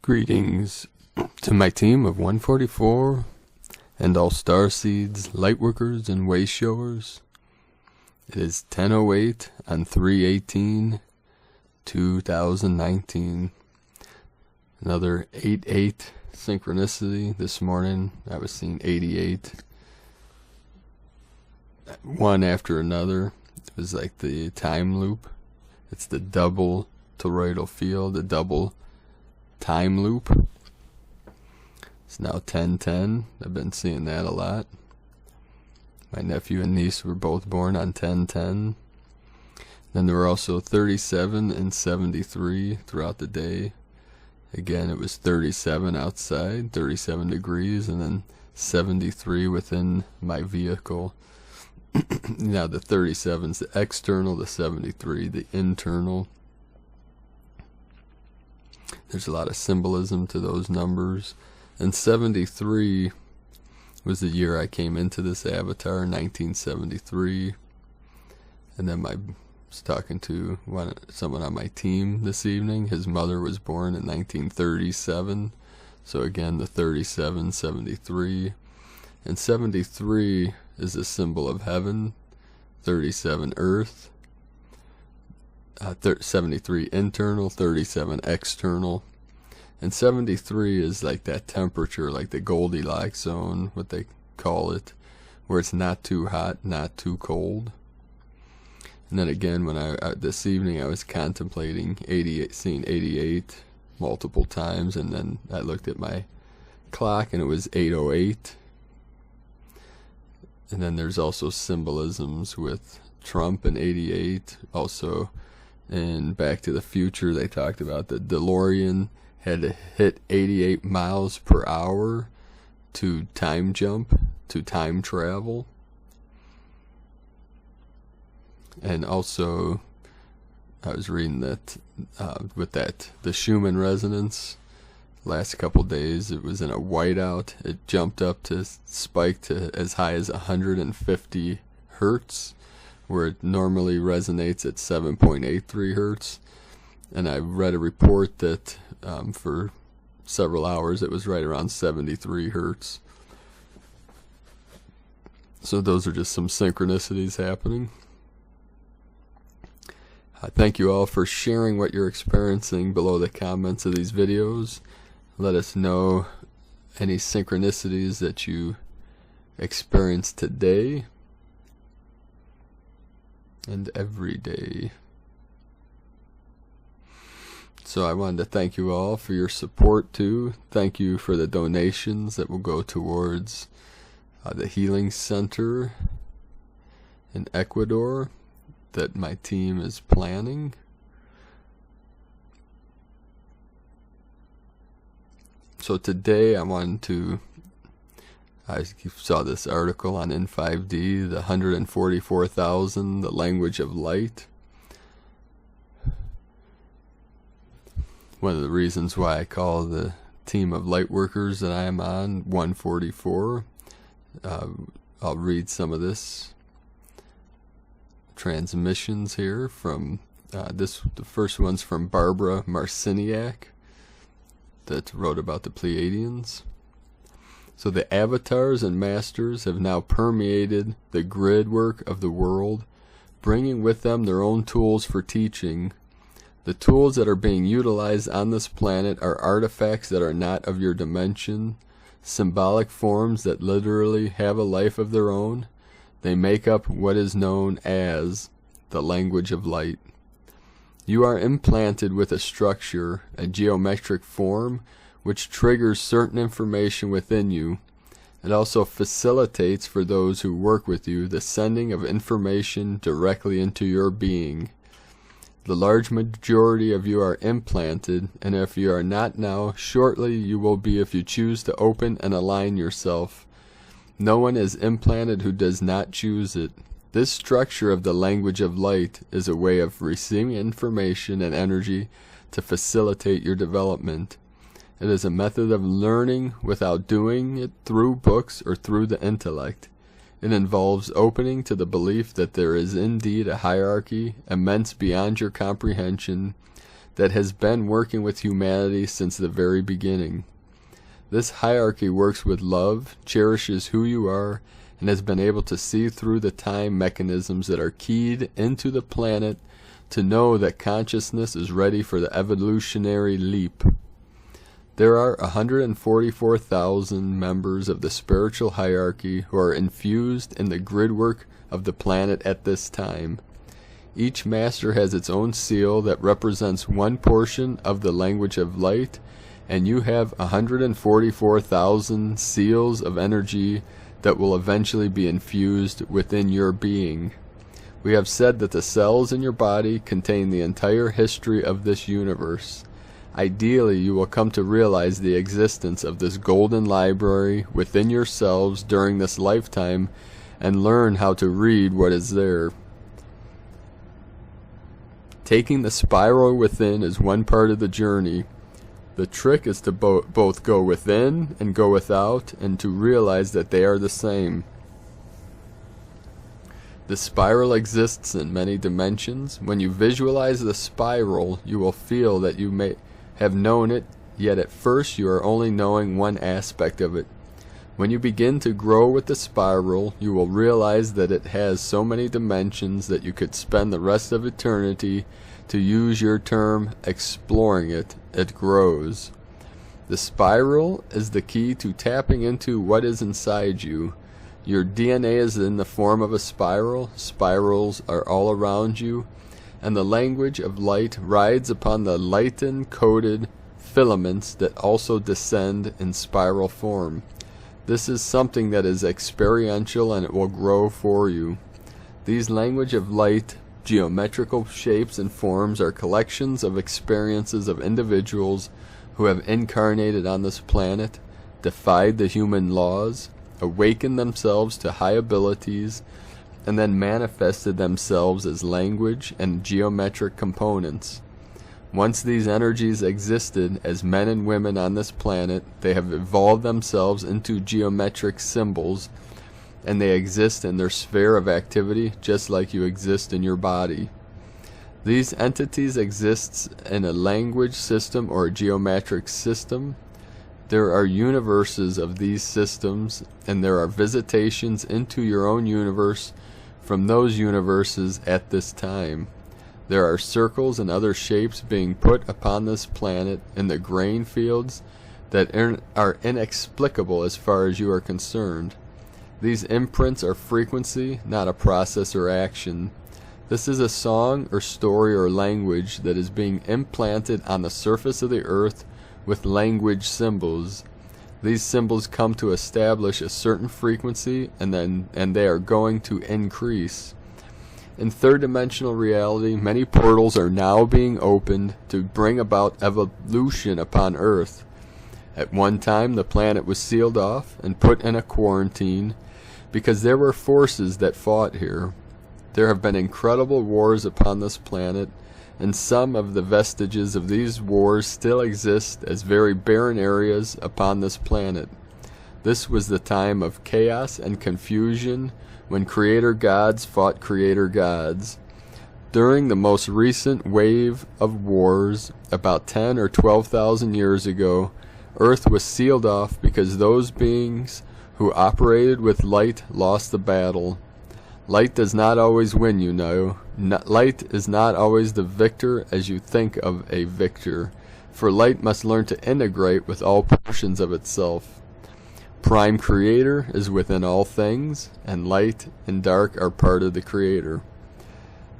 Greetings to my team of 144 and all starseeds, lightworkers, and wayshowers. It is 10:08 on 3/18/2019. Another 8/8 synchronicity this morning. I was seeing 88, one after another. It was like the time loop. It's the double toroidal field, the double time loop. It's now 10/10. I've been seeing that a lot. My nephew and niece were both born on 10/10. Then there were also 37 and 73 throughout the day. Again, it was 37 outside, 37 degrees, and then 73 within my vehicle. Now the 37's the external, the 73 the internal. There's a lot of symbolism to those numbers. And 73 was the year I came into this avatar, 1973. And then I was talking to someone on my team this evening. His mother was born in 1937. So again, the 37, 73. And 73 is a symbol of heaven, 37 earth, 73 internal, 37 external. And 73 is like that temperature, like the Goldilocks zone, what they call it, where it's not too hot, not too cold. And then again, when this evening I was contemplating 88, seeing 88 multiple times, and then I looked at my clock and it was 8:08. And then there's also symbolisms with Trump and 88. Also, in Back to the Future, they talked about the DeLorean had to hit 88 miles per hour to time jump, to time travel. And also, I was reading that with the Schumann resonance, last couple days, it was in a whiteout. It jumped up to spike to as high as 150 hertz, where it normally resonates at 7.83 hertz. And I read a report that for several hours it was right around 73 hertz. So those are just some synchronicities happening. Thank you all for sharing what you're experiencing below the comments of these videos. Let us know any synchronicities that you experienced today and every day. So I wanted to thank you all for your support too. Thank you for the donations that will go towards the healing center in Ecuador that my team is planning. So today I saw this article on N5D, the 144,000, the language of light. One of the reasons why I call the team of light workers that I am on 144. I'll read some of this transmissions here from the first one's from Barbara Marciniak that wrote about the Pleiadians. So the avatars and masters have now permeated the grid work of the world, bringing with them their own tools for teaching. The tools that are being utilized on this planet are artifacts that are not of your dimension, symbolic forms that literally have a life of their own. They make up what is known as the language of light. You are implanted with a structure, a geometric form, which triggers certain information within you. It also facilitates for those who work with you the sending of information directly into your being. The large majority of you are implanted, and if you are not now, shortly you will be if you choose to open and align yourself. No one is implanted who does not choose it. This structure of the language of light is a way of receiving information and energy to facilitate your development. It is a method of learning without doing it through books or through the intellect. It involves opening to the belief that there is indeed a hierarchy immense beyond your comprehension that has been working with humanity since the very beginning. This hierarchy works with love, cherishes who you are, and has been able to see through the time mechanisms that are keyed into the planet to know that consciousness is ready for the evolutionary leap. There are 144,000 members of the spiritual hierarchy who are infused in the gridwork of the planet at this time. Each master has its own seal that represents one portion of the language of light, and you have 144,000 seals of energy that will eventually be infused within your being. We have said that the cells in your body contain the entire history of this universe. Ideally, you will come to realize the existence of this golden library within yourselves during this lifetime and learn how to read what is there. Taking the spiral within is one part of the journey. The trick is to both go within and go without, and to realize that they are the same. The spiral exists in many dimensions. When you visualize the spiral, you will feel that you may have known it, yet at first you are only knowing one aspect of it. When you begin to grow with the spiral, you will realize that it has so many dimensions that you could spend the rest of eternity, to use your term, exploring it. It grows. The spiral is the key to tapping into what is inside you. Your DNA is in the form of a spiral. Spirals are all around you, and the language of light rides upon the lighten-coated filaments that also descend in spiral form. This is something that is experiential, and it will grow for you. These language of light, geometrical shapes and forms are collections of experiences of individuals who have incarnated on this planet, defied the human laws, awakened themselves to high abilities, and then manifested themselves as language and geometric components. Once these energies existed as men and women on this planet, they have evolved themselves into geometric symbols, and they exist in their sphere of activity just like you exist in your body. These entities exist in a language system or a geometric system. There are universes of these systems, and there are visitations into your own universe from those universes at this time. There are circles and other shapes being put upon this planet in the grain fields that are inexplicable as far as you are concerned. These imprints are frequency, not a process or action. This is a song or story or language that is being implanted on the surface of the earth with language symbols. These symbols come to establish a certain frequency, and they are going to increase. In third-dimensional reality, many portals are now being opened to bring about evolution upon Earth. At one time, the planet was sealed off and put in a quarantine because there were forces that fought here. There have been incredible wars upon this planet, and some of the vestiges of these wars still exist as very barren areas upon this planet. This was the time of chaos and confusion when creator gods fought creator gods. During the most recent wave of wars, about 10 or 12,000 years ago, Earth was sealed off because those beings who operated with light lost the battle. Light does not always win, you know. Light is not always the victor as you think of a victor, for light must learn to integrate with all portions of itself. Prime Creator is within all things, and light and dark are part of the Creator.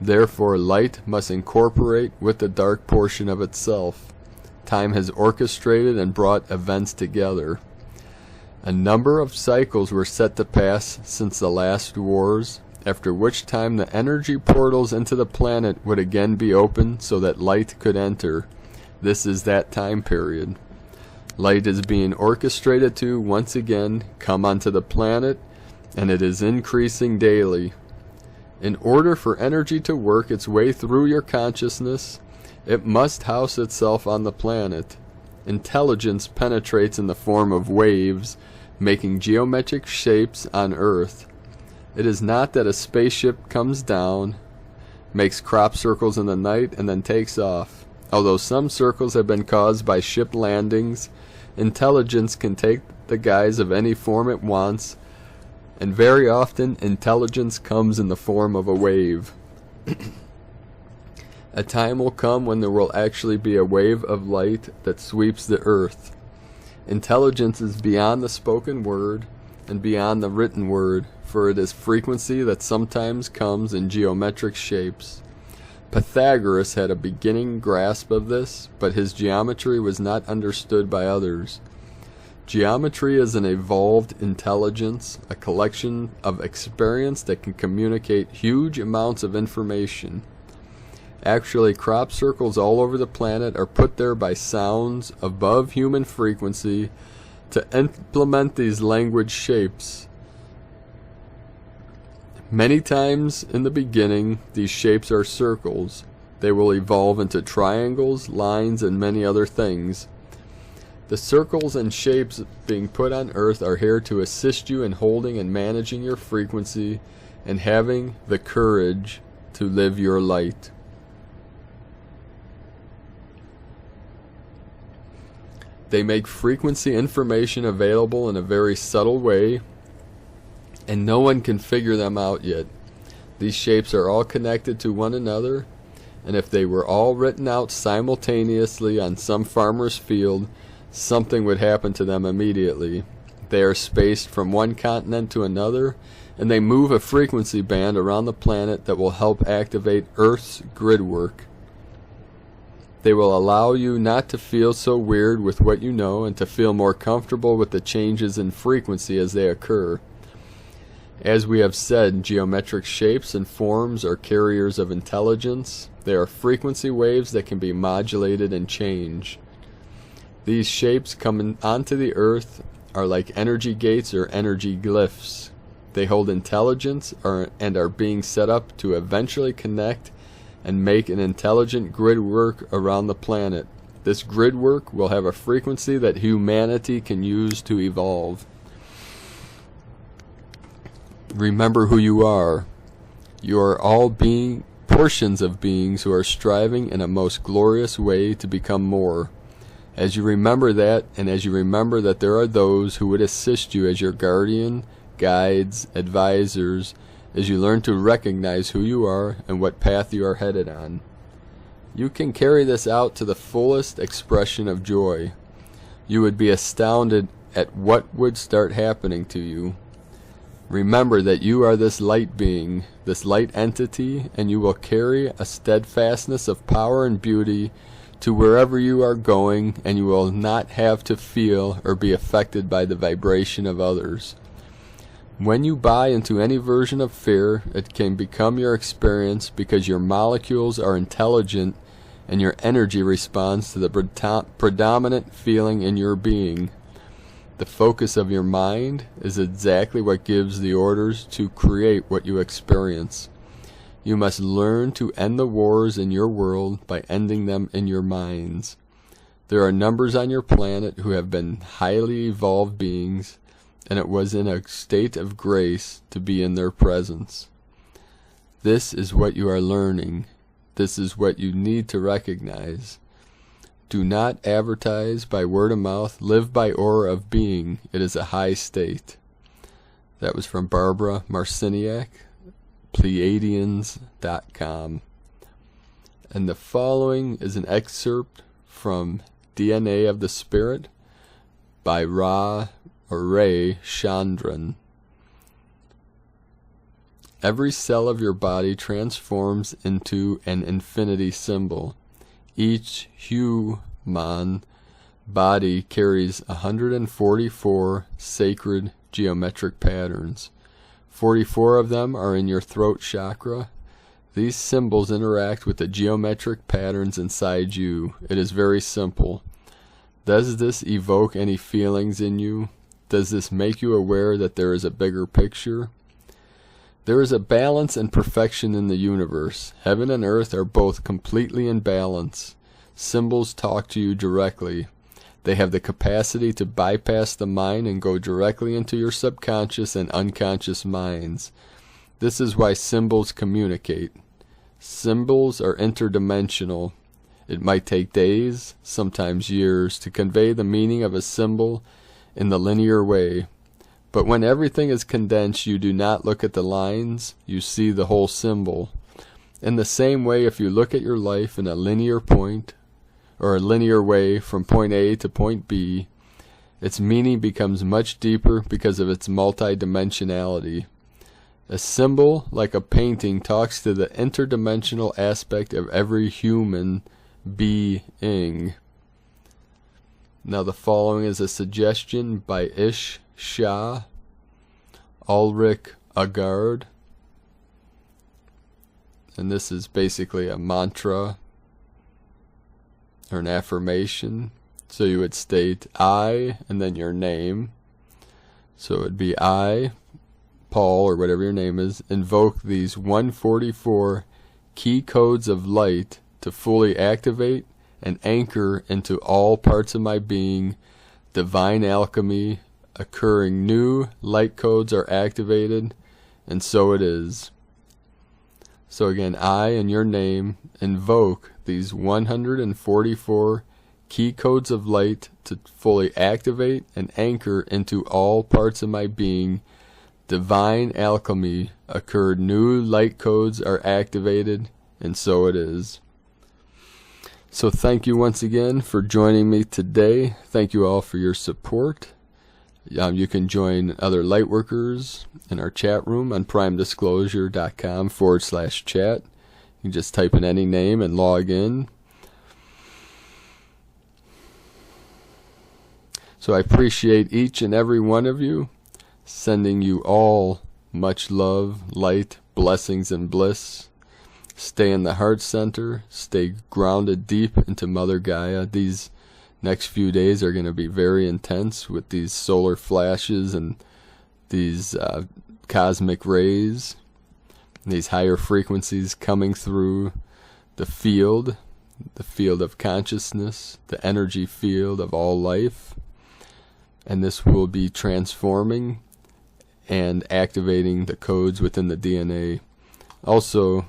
Therefore, light must incorporate with the dark portion of itself. Time has orchestrated and brought events together. A number of cycles were set to pass since the last wars, after which time the energy portals into the planet would again be open so that light could enter. This is that time period. Light is being orchestrated to once again come onto the planet, and it is increasing daily. In order for energy to work its way through your consciousness, it must house itself on the planet. Intelligence penetrates in the form of waves, making geometric shapes on Earth. It is not that a spaceship comes down, makes crop circles in the night, and then takes off. Although some circles have been caused by ship landings, intelligence can take the guise of any form it wants, and very often intelligence comes in the form of a wave. A time will come when there will actually be a wave of light that sweeps the earth. Intelligence is beyond the spoken word and beyond the written word, for it is frequency that sometimes comes in geometric shapes. Pythagoras had a beginning grasp of this, but his geometry was not understood by others. Geometry is an evolved intelligence, a collection of experience that can communicate huge amounts of information. Actually, crop circles all over the planet are put there by sounds above human frequency to implement these language shapes. Many times in the beginning, these shapes are circles. They will evolve into triangles, lines, and many other things. The circles and shapes being put on Earth are here to assist you in holding and managing your frequency and having the courage to live your light. They make frequency information available in a very subtle way, and no one can figure them out yet. These shapes are all connected to one another, and if they were all written out simultaneously on some farmer's field, something would happen to them immediately. They are spaced from one continent to another, and they move a frequency band around the planet that will help activate Earth's grid work. They will allow you not to feel so weird with what you know and to feel more comfortable with the changes in frequency as they occur. As we have said, geometric shapes and forms are carriers of intelligence. They are frequency waves that can be modulated and changed. These shapes coming onto the earth are like energy gates or energy glyphs. They hold intelligence and are being set up to eventually connect and make an intelligent grid work around the planet. This grid work will have a frequency that humanity can use to evolve. Remember who you are. You are all portions of beings who are striving in a most glorious way to become more. As you remember that, and as you remember that there are those who would assist you as your guardian, guides, advisors, as you learn to recognize who you are and what path you are headed on, you can carry this out to the fullest expression of joy. You would be astounded at what would start happening to you. Remember that you are this light being, this light entity, and you will carry a steadfastness of power and beauty to wherever you are going, and you will not have to feel or be affected by the vibration of others. When you buy into any version of fear, it can become your experience because your molecules are intelligent and your energy responds to the predominant feeling in your being. The focus of your mind is exactly what gives the orders to create what you experience. You must learn to end the wars in your world by ending them in your minds. There are numbers on your planet who have been highly evolved beings, and it was in a state of grace to be in their presence. This is what you are learning. This is what you need to recognize. Do not advertise by word of mouth. Live by aura of being. It is a high state. That was from Barbara Marciniak, Pleiadians.com. And the following is an excerpt from DNA of the Spirit by Ray Chandran. Every cell of your body transforms into an infinity symbol. Each human body carries 144 sacred geometric patterns. 44 of them are in your throat chakra. These symbols interact with the geometric patterns inside you. It is very simple. Does this evoke any feelings in you? Does this make you aware that there is a bigger picture? There is a balance and perfection in the universe. Heaven and earth are both completely in balance. Symbols talk to you directly. They have the capacity to bypass the mind and go directly into your subconscious and unconscious minds. This is why symbols communicate. Symbols are interdimensional. It might take days, sometimes years, to convey the meaning of a symbol in the linear way. But when everything is condensed, you do not look at the lines, you see the whole symbol. In the same way, if you look at your life in a linear point, or a linear way from point A to point B, its meaning becomes much deeper because of its multidimensionality. A symbol, like a painting, talks to the interdimensional aspect of every human being. Now the following is a suggestion by Ish Shah, Ulrich Agard, and this is basically a mantra or an affirmation. So you would state I and then your name. So it would be I, Paul, or whatever your name is, invoke these 144 key codes of light to fully activate and anchor into all parts of my being divine alchemy occurring. New light codes are activated, and so it is. So again, I and your name invoke these 144 key codes of light to fully activate and anchor into all parts of my being. Divine alchemy occurred. New light codes are activated, and so it is. So thank you once again for joining me today. Thank you all for your support. You can join other lightworkers in our chat room on primedisclosure.com/chat. You can just type in any name and log in. So I appreciate each and every one of you, sending you all much love, light, blessings, and bliss. Stay in the heart center. Stay grounded deep into Mother Gaia. These next few days are going to be very intense with these solar flashes and these cosmic rays, these higher frequencies coming through the field of consciousness, the energy field of all life. And this will be transforming and activating the codes within the DNA. Also,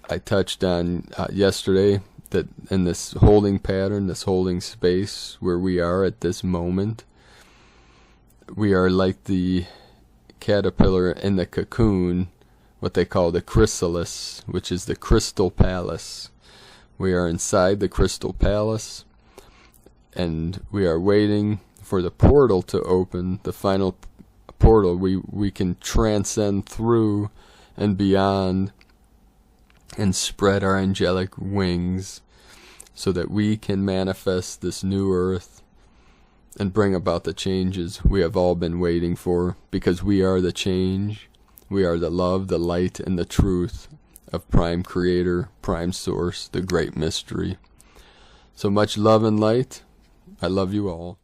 I touched on yesterday that in this holding pattern, this holding space where we are at this moment, we are like the caterpillar in the cocoon, what they call the chrysalis, which is the crystal palace. We are inside the crystal palace, and we are waiting for the portal to open, the final portal. We can transcend through and beyond and spread our angelic wings so that we can manifest this new earth and bring about the changes we have all been waiting for, because we are the change. We are the love, the light, and the truth of Prime Creator, Prime Source, the Great Mystery. So much love and light. I love you all.